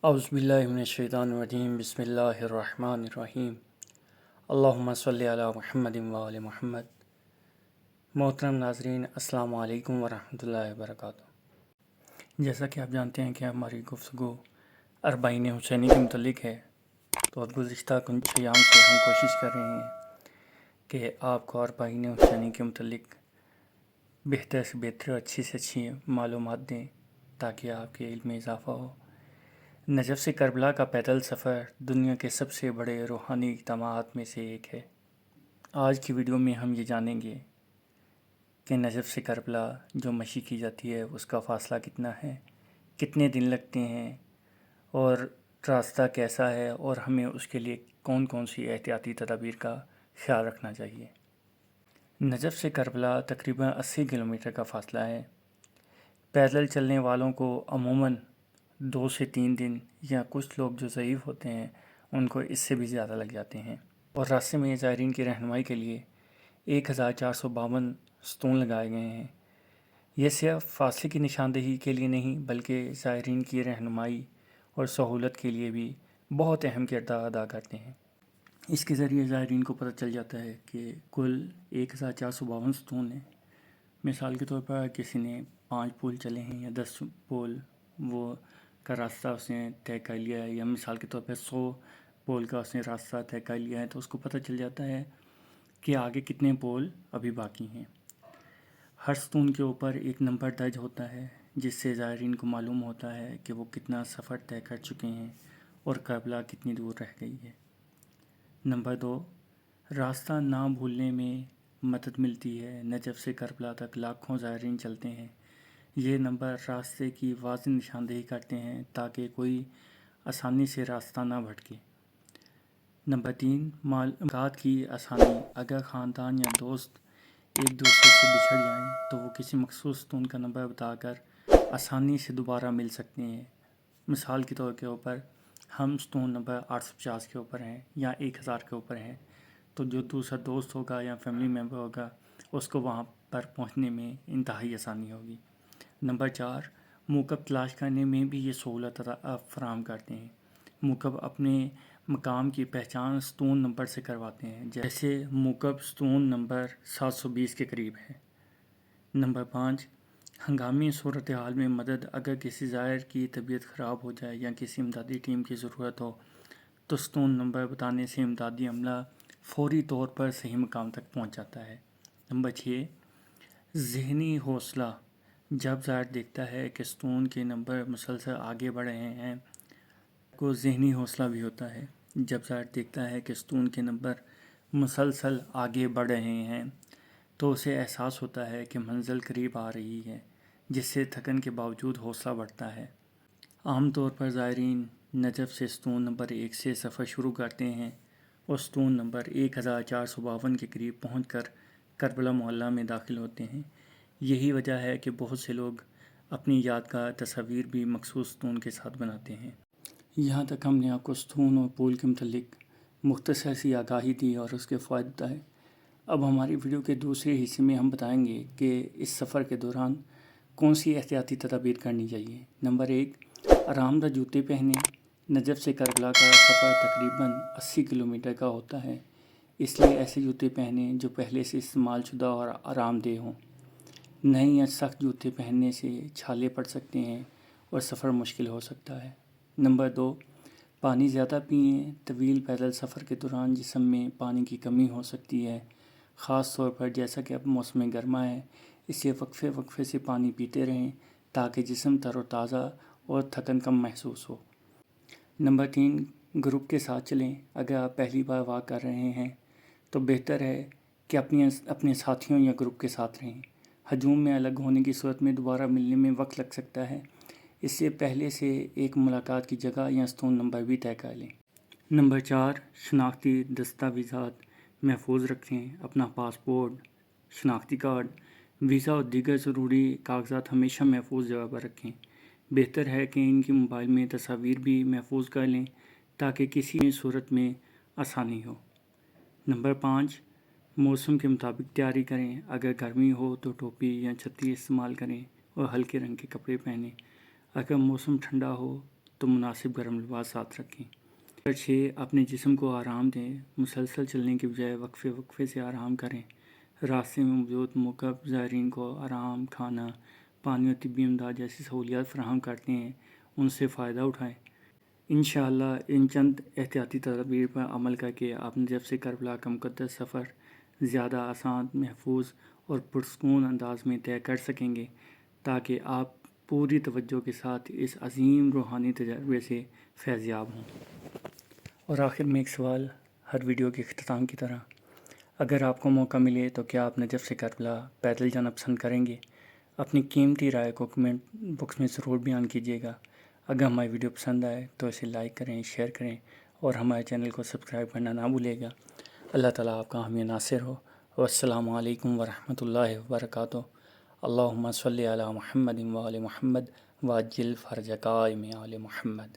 اعوذ باللہ من الشیطان الرجیم بسم اللہ الرحمن الرحیم اللہم صلی علی محمد وآل محمد۔ محترم ناظرین، السلام علیکم ورحمۃ اللہ وبرکاتہ۔ جیسا کہ آپ جانتے ہیں کہ ہماری گفتگو اربعین حسینی کے متعلق ہے، تو گزشتہ کچھ ایام سے ہم کوشش کر رہے ہیں کہ آپ کو اربعین حسینی کے متعلق بہتر سے بہتر، اچھی سے اچھی معلومات دیں تاکہ آپ کے علم میں اضافہ ہو۔ نجف سے کربلا کا پیدل سفر دنیا کے سب سے بڑے روحانی اجتماعات میں سے ایک ہے۔ آج کی ویڈیو میں ہم یہ جانیں گے کہ نجف سے کربلا جو مشی کی جاتی ہے اس کا فاصلہ کتنا ہے، کتنے دن لگتے ہیں اور راستہ کیسا ہے، اور ہمیں اس کے لیے کون کون سی احتیاطی تدابیر کا خیال رکھنا چاہیے۔ نجف سے کربلا تقریباً 80 کلومیٹر کا فاصلہ ہے۔ پیدل چلنے والوں کو عموماً 2 سے 3 دن، یا کچھ لوگ جو ضعیف ہوتے ہیں ان کو اس سے بھی زیادہ لگ جاتے ہیں۔ اور راستے میں زائرین کی رہنمائی کے لیے 1452 ستون لگائے گئے ہیں۔ یہ صرف فاصلے کی نشاندہی کے لیے نہیں بلکہ زائرین کی رہنمائی اور سہولت کے لیے بھی بہت اہم کردار ادا کرتے ہیں۔ اس کے ذریعے زائرین کو پتہ چل جاتا ہے کہ کل 1452 ستون ہیں۔ مثال کے طور پر کسی نے 5 پول چلے ہیں یا 10 پول وہ کا راستہ اس نے طے کر لیا ہے، یا مثال کے طور پر 100 پول کا اس نے راستہ طے کر لیا ہے، تو اس کو پتہ چل جاتا ہے کہ آگے کتنے پول ابھی باقی ہیں۔ ہر ستون کے اوپر ایک نمبر درج ہوتا ہے جس سے زائرین کو معلوم ہوتا ہے کہ وہ کتنا سفر طے کر چکے ہیں اور کربلا کتنی دور رہ گئی ہے۔ نمبر 2، راستہ نہ بھولنے میں مدد ملتی ہے۔ نجف سے کربلا تک لاکھوں زائرین چلتے ہیں۔ یہ نمبر راستے کی واضح نشاندہی کرتے ہیں تاکہ کوئی آسانی سے راستہ نہ بھٹکے۔ نمبر 3، معلومات کی آسانی۔ اگر خاندان یا دوست ایک دوسرے سے بچھڑ جائیں تو وہ کسی مخصوص ستون کا نمبر بتا کر آسانی سے دوبارہ مل سکتے ہیں۔ مثال کے طور کے اوپر ہم ستون نمبر 850 کے اوپر ہیں یا 1000 کے اوپر ہیں، تو جو دوسرا دوست ہوگا یا فیملی ممبر ہوگا اس کو وہاں پر پہنچنے میں انتہائی آسانی ہوگی۔ نمبر 4، موکب تلاش کرنے میں بھی یہ سہولت فراہم کرتے ہیں۔ موکب اپنے مقام کی پہچان ستون نمبر سے کرواتے ہیں، جیسے موکب ستون نمبر 720 کے قریب ہے۔ نمبر 5، ہنگامی صورتحال میں مدد۔ اگر کسی زائر کی طبیعت خراب ہو جائے یا کسی امدادی ٹیم کی ضرورت ہو تو ستون نمبر بتانے سے امدادی عملہ فوری طور پر صحیح مقام تک پہنچ جاتا ہے۔ نمبر 6، ذہنی حوصلہ۔ جب زائر دیکھتا ہے کہ ستون کے نمبر مسلسل آگے بڑھ رہے ہیں کو ذہنی حوصلہ بھی ہوتا ہے۔ جب زائر دیکھتا ہے کہ ستون کے نمبر مسلسل آگے بڑھ رہے ہیں تو اسے احساس ہوتا ہے کہ منزل قریب آ رہی ہے، جس سے تھکن کے باوجود حوصلہ بڑھتا ہے۔ عام طور پر زائرین نجف سے ستون نمبر 1 سے سفر شروع کرتے ہیں اور ستون نمبر 1452 کے قریب پہنچ کر کربلا محلہ میں داخل ہوتے ہیں۔ یہی وجہ ہے کہ بہت سے لوگ اپنی یادگار تصاویر بھی مخصوص ستون کے ساتھ بناتے ہیں۔ یہاں تک ہم نے آپ کو ستون اور پول کے متعلق مختصر سی آگاہی دی اور اس کے فوائد بتائے۔ اب ہماری ویڈیو کے دوسرے حصے میں ہم بتائیں گے کہ اس سفر کے دوران کون سی احتیاطی تدابیر کرنی چاہیے۔ نمبر 1، آرام دہ جوتے پہنیں۔ نجف سے کربلا کا سفر تقریباً 80 کلومیٹر کا ہوتا ہے، اس لیے ایسے جوتے پہنیں جو پہلے سے استعمال شدہ اور آرام دہ ہوں۔ نئے یا سخت جوتے پہننے سے چھالے پڑ سکتے ہیں اور سفر مشکل ہو سکتا ہے۔ نمبر 2، پانی زیادہ پئیں۔ طویل پیدل سفر کے دوران جسم میں پانی کی کمی ہو سکتی ہے، خاص طور پر جیسا کہ اب موسم گرما ہے، اس لیے وقفے وقفے سے پانی پیتے رہیں تاکہ جسم تر و تازہ اور تھکن کم محسوس ہو۔ نمبر 3، گروپ کے ساتھ چلیں۔ اگر آپ پہلی بار واک کر رہے ہیں تو بہتر ہے کہ اپنے ساتھیوں یا گروپ کے ساتھ رہیں۔ ہجوم میں الگ ہونے کی صورت میں دوبارہ ملنے میں وقت لگ سکتا ہے، اس لیے پہلے سے ایک ملاقات کی جگہ یا ستون نمبر بھی طے کر لیں۔ نمبر 4، شناختی دستاویزات محفوظ رکھیں۔ اپنا پاسپورٹ، شناختی کارڈ، ویزا اور دیگر ضروری کاغذات ہمیشہ محفوظ جگہ پر رکھیں۔ بہتر ہے کہ ان کی موبائل میں تصاویر بھی محفوظ کر لیں تاکہ کسی بھی صورت میں آسانی ہو۔ نمبر 5، موسم کے مطابق تیاری کریں۔ اگر گرمی ہو تو ٹوپی یا چھتری استعمال کریں اور ہلکے رنگ کے کپڑے پہنیں۔ اگر موسم ٹھنڈا ہو تو مناسب گرم لباس ساتھ رکھیں۔ نمبر 6، اپنے جسم کو آرام دیں۔ مسلسل چلنے کے بجائے وقفے وقفے سے آرام کریں۔ راستے میں موجود موقف زائرین کو آرام، کھانا، پانی اور طبی امداد جیسی سہولیات فراہم کرتے ہیں، ان سے فائدہ اٹھائیں۔ انشاءاللہ ان چند احتیاطی تدابیر پر عمل کر کے آپ نجف سے کربلا کا مقدس سفر زیادہ آسان، محفوظ اور پرسکون انداز میں طے کر سکیں گے، تاکہ آپ پوری توجہ کے ساتھ اس عظیم روحانی تجربے سے فیضیاب ہوں۔ اور آخر میں ایک سوال، ہر ویڈیو کے اختتام کی طرح، اگر آپ کو موقع ملے تو کیا آپ نجف سے کربلا پیدل جانا پسند کریں گے؟ اپنی قیمتی رائے کو کمنٹ باکس میں ضرور بیان کیجیے گا۔ اگر ہماری ویڈیو پسند آئے تو اسے لائک کریں، شیئر کریں اور ہمارے چینل کو سبسکرائب کرنا نہ بھولے گا۔ اللہ تعالیٰ آپ کا حامی ناصر ہو۔ والسلام علیکم ورحمۃ اللہ وبرکاتہ۔ اللہم صلی علی محمد وآل محمد وعجل فرج قائم آل محمد۔